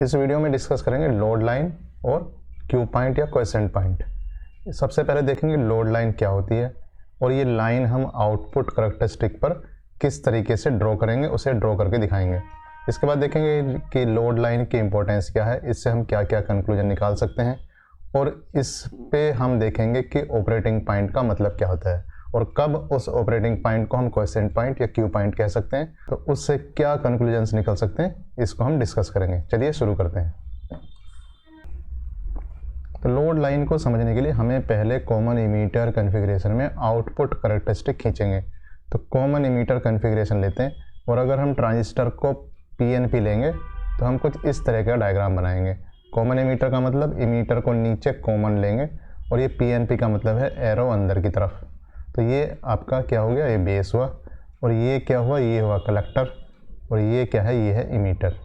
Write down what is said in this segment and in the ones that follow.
इस वीडियो में डिस्कस करेंगे लोड लाइन और क्यू पॉइंट या क्वेसेंट पॉइंट। सबसे पहले देखेंगे लोड लाइन क्या होती है और ये लाइन हम आउटपुट करैक्टरिस्टिक पर किस तरीके से ड्रॉ करेंगे, उसे ड्रॉ करके दिखाएंगे। इसके बाद देखेंगे कि लोड लाइन की इंपॉर्टेंस क्या है, इससे हम क्या क्या कंक्लूजन निकाल सकते हैं, और इस पे हम देखेंगे कि ऑपरेटिंग पॉइंट का मतलब क्या होता है और कब उस ऑपरेटिंग पॉइंट को हम क्वेसेंट पॉइंट या क्यू पॉइंट कह सकते हैं, तो उससे क्या कंक्लूजन्स निकल सकते हैं, इसको हम डिस्कस करेंगे। चलिए शुरू करते हैं। तो लोड लाइन को समझने के लिए हमें पहले कॉमन इमीटर कॉन्फ़िगरेशन में आउटपुट करैक्टरिस्टिक खींचेंगे। तो कॉमन इमीटर कॉन्फ़िगरेशन लेते हैं और अगर हम ट्रांजिस्टर को पीएनपी लेंगे तो हम कुछ इस तरह का डायग्राम बनाएंगे। कॉमन इमीटर का मतलब इमीटर को नीचे कॉमन लेंगे और ये पीएनपी का मतलब है एरो अंदर की तरफ। तो ये आपका क्या हो गया, ये बेस हुआ, और ये क्या हुआ, ये हुआ कलेक्टर, और ये क्या है, ये है इमीटर।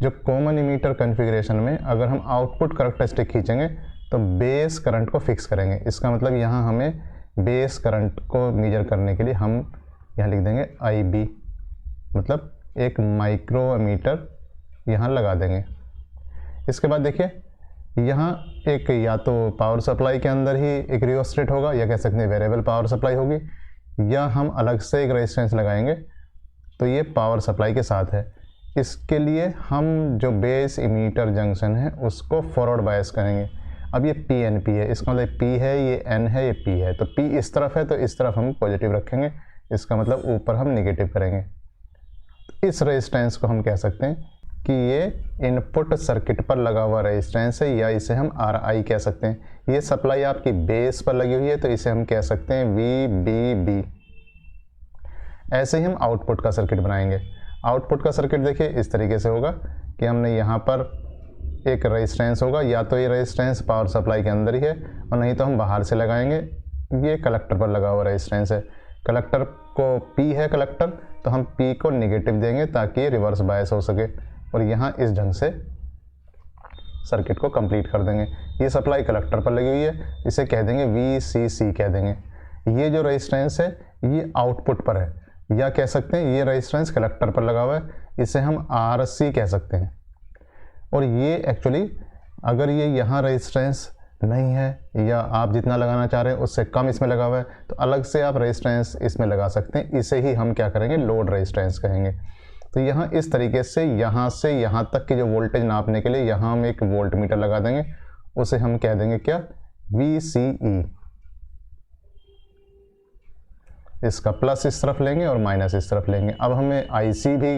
जो कॉमन इमीटर कॉन्फ़िगरेशन में अगर हम आउटपुट करैक्टरिस्टिक खींचेंगे तो बेस करंट को फिक्स करेंगे। इसका मतलब यहाँ हमें बेस करंट को मेजर करने के लिए हम यहाँ लिख देंगे IB, मतलब एक माइक्रो एमीटर यहाँ लगा देंगे। इसके बाद देखिए यहाँ एक या तो पावर सप्लाई के अंदर ही एक रियोस्टेट होगा या कह सकते हैं वेरिएबल पावर सप्लाई होगी, या हम अलग से एक रेजिस्टेंस लगाएंगे तो ये पावर सप्लाई के साथ है। इसके लिए हम जो बेस इमीटर जंक्शन है उसको फॉरवर्ड बायस करेंगे। अब ये PNP है, इसका मतलब P है, ये N है, ये P है, तो P इस तरफ है तो इस तरफ हम पॉजिटिव रखेंगे, इसका मतलब ऊपर हम नेगेटिव करेंगे। इस रेजिस्टेंस को हम कह सकते हैं कि ये इनपुट सर्किट पर लगा हुआ रेजिस्टेंस है, या इसे हम RI कह सकते हैं। ये सप्लाई आपकी बेस पर लगी हुई है तो इसे हम कह सकते हैं VBB। ऐसे ही हम आउटपुट का सर्किट बनाएंगे। आउटपुट का सर्किट देखिए इस तरीके से होगा कि हमने यहाँ पर एक रेजिस्टेंस होगा, या तो ये रेजिस्टेंस पावर सप्लाई के अंदर ही है और नहीं तो हम बाहर से लगाएंगे। ये कलेक्टर पर लगा हुआ रेजिस्टेंस है, कलेक्टर को P है कलेक्टर, तो हम P को नेगेटिव देंगे ताकि ये रिवर्स बायस हो सके, और यहाँ इस ढंग से सर्किट को कंप्लीट कर देंगे। ये सप्लाई कलेक्टर पर लगी हुई है, इसे कह देंगे VCC कह देंगे। ये जो रेजिस्टेंस है ये आउटपुट पर है, या कह सकते हैं ये रेजिस्टेंस कलेक्टर पर लगा हुआ है, इसे हम RC कह सकते हैं। और ये एक्चुअली अगर ये यहाँ रेजिस्टेंस नहीं है या आप जितना लगाना चाह रहे हैं उससे कम इसमें लगा हुआ है तो अलग से आप रेजिस्टेंस इसमें लगा सकते हैं। इसे ही हम क्या करेंगे, लोड रेजिस्टेंस कहेंगे। तो यहाँ इस तरीके से यहाँ तक की जो वोल्टेज नापने के लिए यहाँ हम एक वोल्ट मीटर लगा देंगे, उसे हम कह देंगे क्या, VCE। इसका प्लस इस तरफ लेंगे और माइनस इस तरफ लेंगे। अब हमें IC भी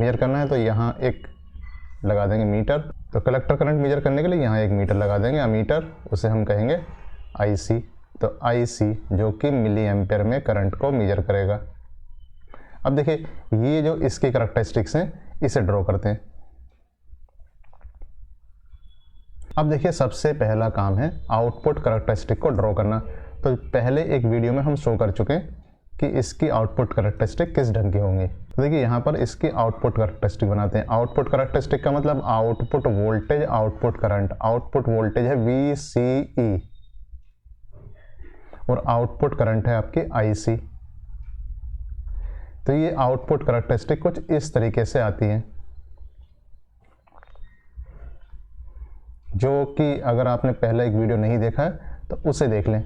मेजर करना है तो यहाँ एक लगा देंगे मीटर। तो कलेक्टर करंट मेजर करने के लिए यहाँ एक मीटर लगा देंगे, अमीटर, उसे हम कहेंगे IC। तो IC जो कि मिली एम्पेयर में करंट को मेजर करेगा। अब देखिए ये जो इसके करैक्टरिस्टिक्स हैं इसे ड्रॉ करते हैं। अब देखिए सबसे पहला काम है आउटपुट करैक्टरिस्टिक को ड्रॉ करना। तो पहले एक वीडियो में हम शो कर चुके हैं कि इसकी आउटपुट करैक्टरिस्टिक किस ढंग की होंगी। तो देखिए यहाँ पर इसकी आउटपुट करैक्टरिस्टिक बनाते हैं। आउटपुट करैक्टरिस्टिक का मतलब output voltage, output current. Output voltage है VCE और आउटपुट करंट है आपकी IC। तो ये आउटपुट करैक्टरिस्टिक कुछ इस तरीके से आती हैं, जो कि अगर आपने पहले एक वीडियो नहीं देखा है तो उसे देख लें।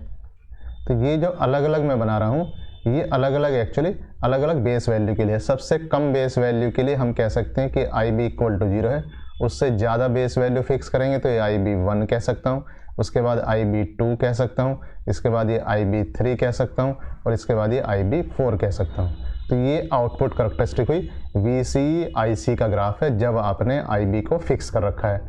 तो ये जो अलग अलग मैं बना रहा हूँ ये अलग अलग एक्चुअली अलग अलग बेस वैल्यू के लिए। सबसे कम बेस वैल्यू के लिए हम कह सकते हैं कि IB = 0 है। उससे ज़्यादा बेस वैल्यू फिक्स करेंगे तो ये IB1 कह सकता हूँ, उसके बाद IB2 कह सकता हूँ, इसके बाद ये IB3 कह सकता हूँ, और इसके बाद ये IB4 कह सकता हूँ। तो ये आउटपुट करैक्टरिस्टिक हुई। VCE IC का ग्राफ है जब आपने IB को फिक्स कर रखा है।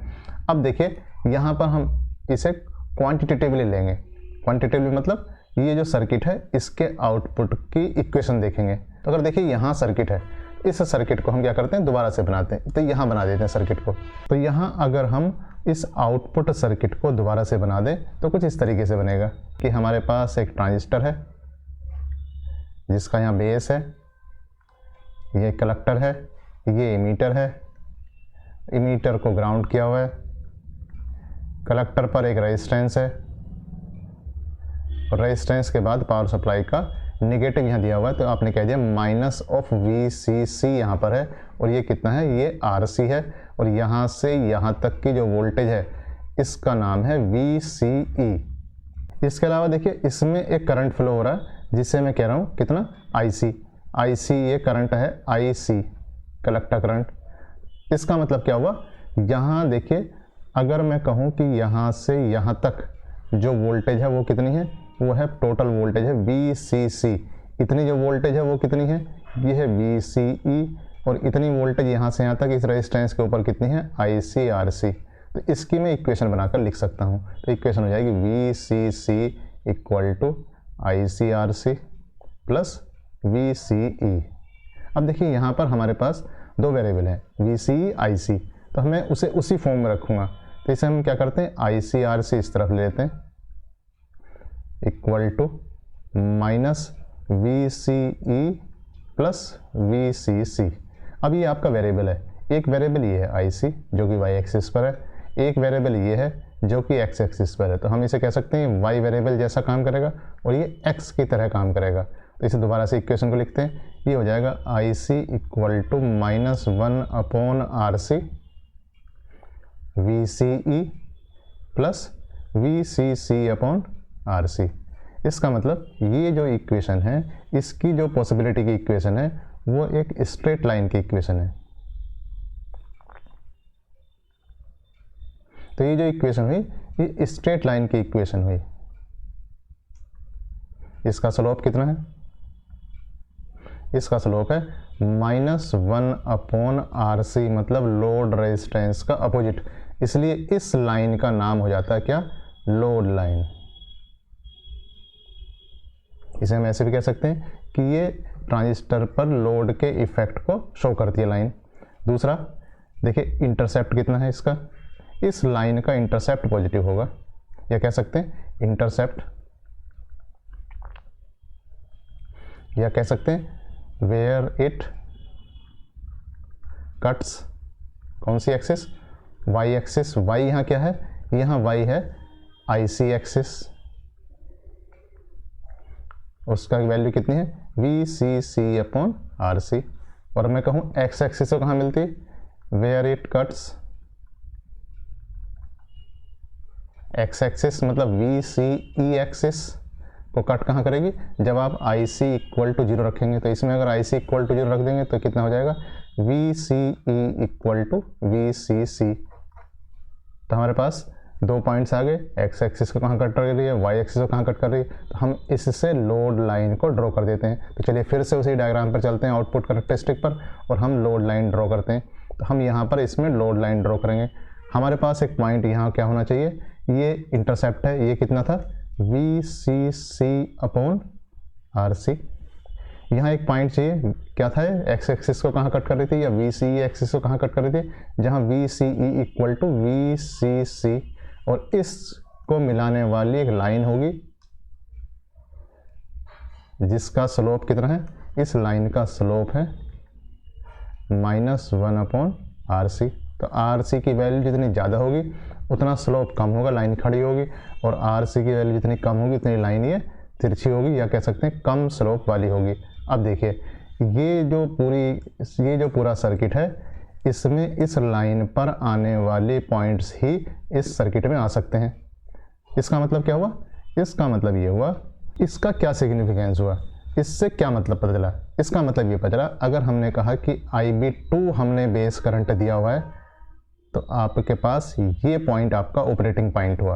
अब देखिए यहाँ पर हम इसे क्वांटिटेटिवली लेंगे। क्वांटिटेटिवली मतलब ये जो सर्किट है इसके आउटपुट की इक्वेशन देखेंगे। तो अगर देखिए यहाँ सर्किट है, इस सर्किट को हम क्या करते हैं, दोबारा से बनाते हैं। तो यहाँ बना देते हैं सर्किट को। तो यहाँ अगर हम इस आउटपुट सर्किट को दोबारा से बना दें तो कुछ इस तरीके से बनेगा कि हमारे पास एक ट्रांजिस्टर है जिसका यहाँ बेस है, ये कलेक्टर है, ये इमीटर है, इमीटर को ग्राउंड किया हुआ है, कलेक्टर पर एक रेजिस्टेंस है, और रेजिस्टेंस के बाद पावर सप्लाई का नेगेटिव यहाँ दिया हुआ है, तो आपने कह दिया -VCC यहाँ पर है, और ये कितना है, ये RC है, और यहाँ से यहाँ तक की जो वोल्टेज है इसका नाम है VCE। इसके अलावा देखिए इसमें एक करंट फ्लो हो रहा है जिसे मैं कह रहा हूँ कितना IC ये करंट है IC कलेक्टर करंट। इसका मतलब क्या हुआ, यहाँ देखिए अगर मैं कहूँ कि यहाँ से यहाँ तक जो वोल्टेज है वो कितनी है, वो है टोटल वोल्टेज है VCC। इतनी जो वोल्टेज है वो कितनी है, ये है VCE, और इतनी वोल्टेज यहाँ से यहाँ तक इस रेजिस्टेंस के ऊपर कितनी है ICRC। तो इसकी मैं इक्वेशन बनाकर लिख सकता हूँ। तो इक्वेशन हो जाएगी VCC equal to ICRC plus VCE। अब देखिए यहाँ पर हमारे पास दो वेरिएबल हैं VCE IC, तो हमें उसे उसी फॉर्म में रखूँगा। तो इसे हम क्या करते हैं ICRC इस तरफ ले लेते हैं equal to minus VCE plus VCC। अब ये आपका वेरिएबल है, एक वेरिएबल ये है IC जो कि y एक्सिस पर है, एक वेरिएबल ये है जो कि x एक्सिस पर है। तो हम इसे कह सकते हैं y वेरिएबल जैसा काम करेगा और ये x की तरह काम करेगा। तो इसे दोबारा से इक्वेशन को लिखते हैं, ये हो जाएगा IC equal to -1/RC VCE plus VCC/RC। इसका मतलब ये जो इक्वेशन है इसकी जो पॉसिबिलिटी की इक्वेशन है वो एक स्ट्रेट लाइन की इक्वेशन है। तो ये जो इक्वेशन हुई ये स्ट्रेट लाइन की इक्वेशन हुई। इसका स्लोप कितना है, इसका स्लोप है -1/RC, मतलब लोड रेजिस्टेंस का अपोजिट। इसलिए इस लाइन का नाम हो जाता है क्या, लोड लाइन। इसे हम ऐसे भी कह सकते हैं कि ये ट्रांजिस्टर पर लोड के इफेक्ट को शो करती है लाइन। दूसरा देखिए इंटरसेप्ट कितना है इसका, इस लाइन का इंटरसेप्ट पॉजिटिव होगा, या कह सकते हैं इंटरसेप्ट, या कह सकते हैं वेयर इट कट्स कौन सी एक्सिस, y एक्सिस। y यहाँ क्या है, यहाँ y है IC एक्सिस, उसका वैल्यू कितनी है VCC/RC। और मैं कहूँ x एक्सिस को कहाँ मिलती है, where it cuts x axis, मतलब VCE एक्सिस को कट कहाँ करेगी, जब आप IC इक्वल टू 0 रखेंगे। तो इसमें अगर IC इक्वल टू 0 रख देंगे तो कितना हो जाएगा VCE इक्वल टू VCC। तो हमारे पास दो पॉइंट्स आ गए, x एक्सिस को कहाँ कट कर रही है, y एक्सिस को कहाँ कट कर रही है। तो हम इससे लोड लाइन को ड्रॉ कर देते हैं। तो चलिए फिर से उसी डायग्राम पर चलते हैं, आउटपुट कैरेक्टरिस्टिक पर, और हम लोड लाइन ड्रॉ करते हैं। तो हम यहाँ पर इसमें लोड लाइन ड्रॉ करेंगे। हमारे पास एक पॉइंट यहाँ क्या होना चाहिए, ये इंटरसेप्ट है, ये कितना था VCC/RC। यहाँ एक पॉइंट चाहिए, क्या था, x एक्सिस को कहाँ कट कर रही थी, या VCE एक्सिस को कहाँ कट कर रही थी, जहाँ VCE इक्वल टू VCC, और इसको मिलाने वाली एक लाइन होगी जिसका स्लोप कितना है, इस लाइन का स्लोप है -1/RC। तो RC की वैल्यू जितनी ज़्यादा होगी उतना स्लोप कम होगा, लाइन खड़ी होगी, और RC की वैल्यू जितनी कम होगी उतनी लाइन ये तिरछी होगी, या कह सकते हैं कम स्लोप वाली होगी। अब देखिए ये जो पूरा सर्किट है, इसमें इस लाइन पर आने वाले पॉइंट्स ही इस सर्किट में आ सकते हैं। इसका मतलब क्या हुआ, इसका मतलब ये हुआ, इसका क्या सिग्निफिकेंस हुआ, इससे क्या मतलब पता चला, इसका मतलब ये पता चला अगर हमने कहा कि IB2 हमने बेस करंट दिया हुआ है तो आपके पास ये पॉइंट आपका ऑपरेटिंग पॉइंट हुआ,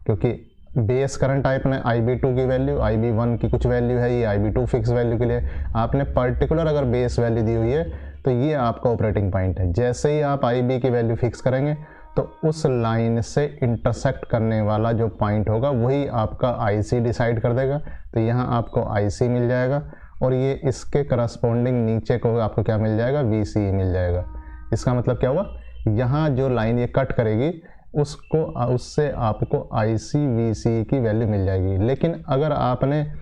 क्योंकि बेस करंट आपने IB2 की वैल्यू, IB1 की कुछ वैल्यू है, ये IB2 फिक्स वैल्यू के लिए आपने पर्टिकुलर अगर बेस वैल्यू दी हुई है तो ये आपका ऑपरेटिंग पॉइंट है। जैसे ही आप IB की वैल्यू फिक्स करेंगे तो उस लाइन से इंटरसेक्ट करने वाला जो पॉइंट होगा वही आपका IC डिसाइड कर देगा। तो यहाँ आपको IC मिल जाएगा, और ये इसके करस्पॉन्डिंग नीचे को आपको क्या मिल जाएगा, VCE मिल जाएगा। इसका मतलब क्या हुआ, यहाँ जो लाइन ये कट करेगी उससे आपको IC VCE की वैल्यू मिल जाएगी। लेकिन अगर आपने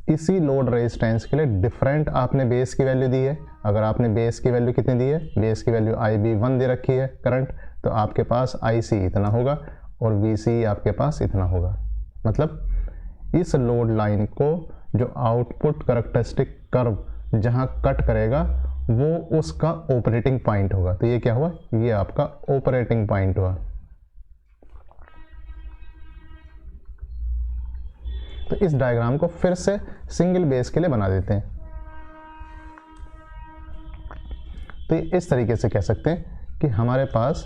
इसी लोड रेजिस्टेंस के लिए डिफरेंट आपने बेस की वैल्यू दी है, अगर आपने बेस की वैल्यू कितनी दी है, बेस की वैल्यू IB1 दे रखी है करंट, तो आपके पास IC इतना होगा और VCE आपके पास इतना होगा। मतलब इस लोड लाइन को जो आउटपुट कैरेक्टरिस्टिक कर्व जहाँ कट करेगा वो उसका ऑपरेटिंग पॉइंट होगा। तो ये क्या हुआ, ये आपका ऑपरेटिंग पॉइंट हुआ। तो इस डायग्राम को फिर से सिंगल बेस के लिए बना देते हैं। तो इस तरीके से कह सकते हैं कि हमारे पास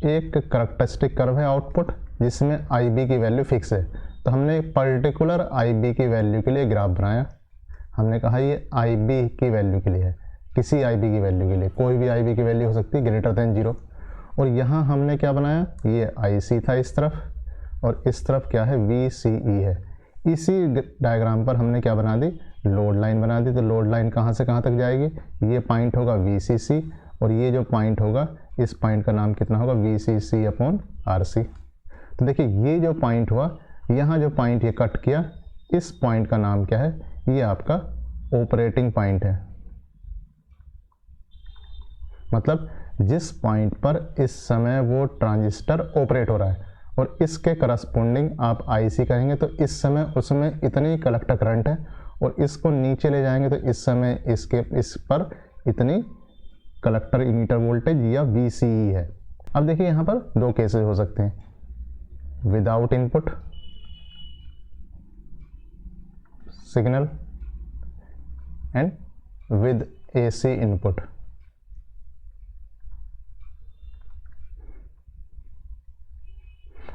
एक करैक्टरिस्टिक कर्व है आउटपुट, जिसमें IB की वैल्यू फिक्स है। तो हमने पर्टिकुलर IB की वैल्यू के लिए ग्राफ बनाया। हमने कहा ये IB की वैल्यू के लिए है, किसी IB की वैल्यू के लिए, कोई भी IB की वैल्यू हो सकती है ग्रेटर देन 0। और यहाँ हमने क्या बनाया, ये IC था इस तरफ, और इस तरफ क्या है, VCE है। इसी डायग्राम पर हमने क्या बना दी, लोड लाइन बना दी। तो लोड लाइन कहाँ से कहाँ तक जाएगी, ये पॉइंट होगा VCC, और ये जो पॉइंट होगा, इस पॉइंट का नाम कितना होगा, VCC/RC। तो देखिए ये जो पॉइंट हुआ, यहाँ जो पॉइंट ये कट किया, इस पॉइंट का नाम क्या है, ये आपका ऑपरेटिंग पॉइंट है। मतलब जिस पॉइंट पर इस समय वो ट्रांजिस्टर ऑपरेट हो रहा है, और इसके करस्पॉन्डिंग आप IC करेंगे तो इस समय उसमें इतनी कलेक्टर करंट है, और इसको नीचे ले जाएंगे तो इस समय इस पर इतनी कलेक्टर इमीटर वोल्टेज या VCE है। अब देखिए यहाँ पर दो केसेस हो सकते हैं, without input signal and with AC input.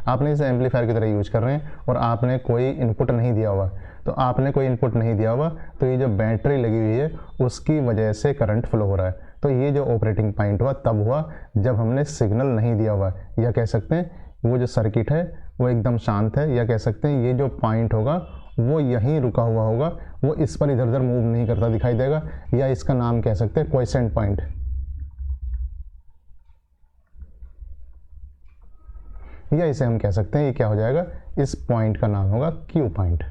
आपने इसे एम्पलीफायर की तरह यूज कर रहे हैं और आपने कोई इनपुट नहीं दिया हुआ। तो आपने कोई इनपुट नहीं दिया हुआ, तो ये जो बैटरी लगी हुई है उसकी वजह से करंट फ्लो हो रहा है। तो ये जो ऑपरेटिंग पॉइंट हुआ तब हुआ जब हमने सिग्नल नहीं दिया हुआ है, या कह सकते हैं वो जो सर्किट है वो एकदम शांत है, या कह सकते हैं ये जो पॉइंट होगा वो यहीं रुका हुआ होगा, वो इस पर इधर उधर मूव नहीं करता दिखाई देगा, या इसका नाम कह सकते हैं क्वाइसेंट पॉइंट। या इसे हम कह सकते हैं ये क्या हो जाएगा, इस पॉइंट का नाम होगा Q पॉइंट।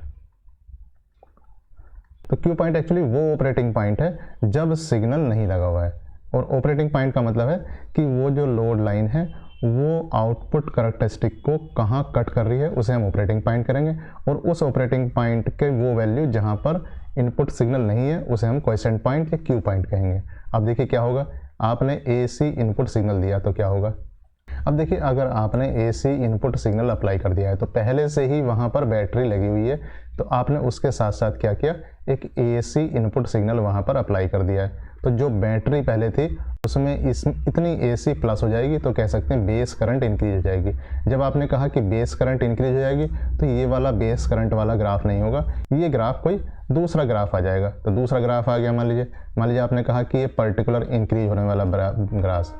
तो Q पॉइंट एक्चुअली वो ऑपरेटिंग पॉइंट है जब सिग्नल नहीं लगा हुआ है। और ऑपरेटिंग पॉइंट का मतलब है कि वो जो लोड लाइन है वो आउटपुट करैक्टरिस्टिक को कहाँ कट कर रही है, उसे हम ऑपरेटिंग पॉइंट करेंगे। और उस ऑपरेटिंग पॉइंट के वो वैल्यू जहाँ पर इनपुट सिग्नल नहीं है उसे हम क्वाइसेंट पॉइंट या Q पॉइंट कहेंगे। अब देखिए क्या होगा, आपने AC इनपुट सिग्नल दिया तो क्या होगा। अब देखिए अगर आपने AC इनपुट सिग्नल अप्लाई कर दिया है तो पहले से ही वहाँ पर बैटरी लगी हुई है, तो आपने उसके साथ साथ क्या किया, एक AC इनपुट सिग्नल वहाँ पर अप्लाई कर दिया है। तो जो बैटरी पहले थी उसमें इतनी AC प्लस हो जाएगी, तो कह सकते हैं बेस करंट इंक्रीज हो जाएगी। जब आपने कहा कि बेस करंट इंक्रीज हो जाएगी तो ये वाला बेस करंट वाला ग्राफ नहीं होगा, ये ग्राफ कोई दूसरा ग्राफ आ जाएगा। तो दूसरा ग्राफ आ गया, मान लीजिए आपने कहा कि ये पर्टिकुलर इंक्रीज होने वाला ग्राफ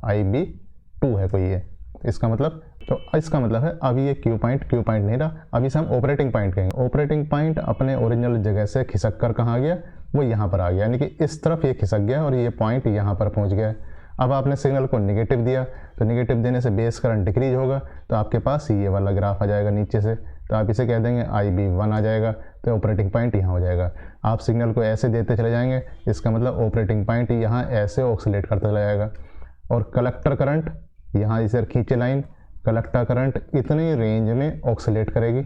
IB2 है कोई ये, इसका मतलब, तो इसका मतलब है अब ये Q पॉइंट नहीं रहा, अभी से हम ऑपरेटिंग पॉइंट कहेंगे। ऑपरेटिंग पॉइंट अपने ओरिजिनल जगह से खिसक कर कहाँ गया, वो यहाँ पर आ गया, यानी कि इस तरफ ये खिसक गया और ये पॉइंट यहाँ पर पहुँच गया। अब आपने सिग्नल को नेगेटिव दिया, तो नेगेटिव देने से बेस करंट डिक्रीज होगा, तो आपके पास ये वाला ग्राफ आ जाएगा नीचे से। तो आप इसे कह देंगे IB1 आ जाएगा, तो ऑपरेटिंग पॉइंट यहाँ हो जाएगा। आप सिग्नल को ऐसे देते चले जाएंगे, इसका मतलब ऑपरेटिंग पॉइंट यहाँ ऐसे ऑक्सीलेट करता चला जाएगा। और कलेक्टर करंट यहाँ इसे खींचे लाइन, कलेक्टर करंट इतनी रेंज में ऑक्सीलेट करेगी,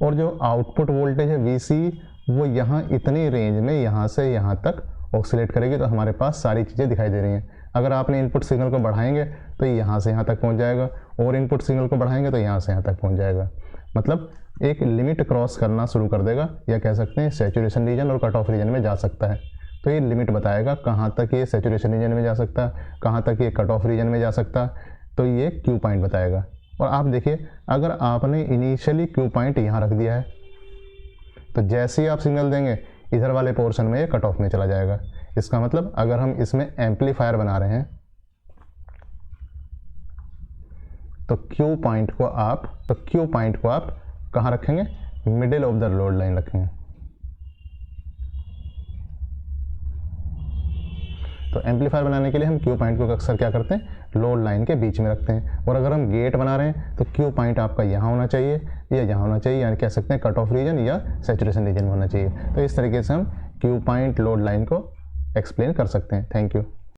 और जो आउटपुट वोल्टेज है VCE वो यहाँ इतनी रेंज में यहाँ से यहाँ तक ऑक्सीलेट करेगी। तो हमारे पास सारी चीज़ें दिखाई दे रही हैं। अगर आपने इनपुट सिग्नल को बढ़ाएंगे तो यहाँ से यहाँ तक पहुँच जाएगा, और इनपुट सिग्नल को बढ़ाएंगे तो यहाँ से यहाँ तक पहुँच जाएगा। मतलब एक लिमिट क्रॉस करना शुरू कर देगा, या कह सकते हैं सैचुरेशन रीजन और कट ऑफ रीजन में जा सकता है। तो ये लिमिट बताएगा कहाँ तक ये सैचुरेशन रीजन में जा सकता है, कहाँ तक ये कट ऑफ रीजन में जा सकता है, तो ये Q पॉइंट बताएगा। और आप देखिए अगर आपने इनिशियली Q पॉइंट यहाँ रख दिया है तो जैसे ही आप सिग्नल देंगे इधर वाले पोर्शन में ये कट ऑफ में चला जाएगा। इसका मतलब अगर हम इसमें एम्पलीफायर बना रहे हैं तो Q पॉइंट को आप कहाँ रखेंगे, middle of the load line रखेंगे। तो एम्पलीफायर बनाने के लिए हम Q पॉइंट को अक्सर क्या करते हैं, लोड लाइन के बीच में रखते हैं। और अगर हम गेट बना रहे हैं तो Q पॉइंट आपका यहाँ होना चाहिए या यहाँ होना चाहिए, यानी कह सकते हैं कट ऑफ रीजन या सैचुरेशन रीजन में होना चाहिए। तो इस तरीके से हम Q पॉइंट लोड लाइन को एक्सप्लेन कर सकते हैं। Thank you.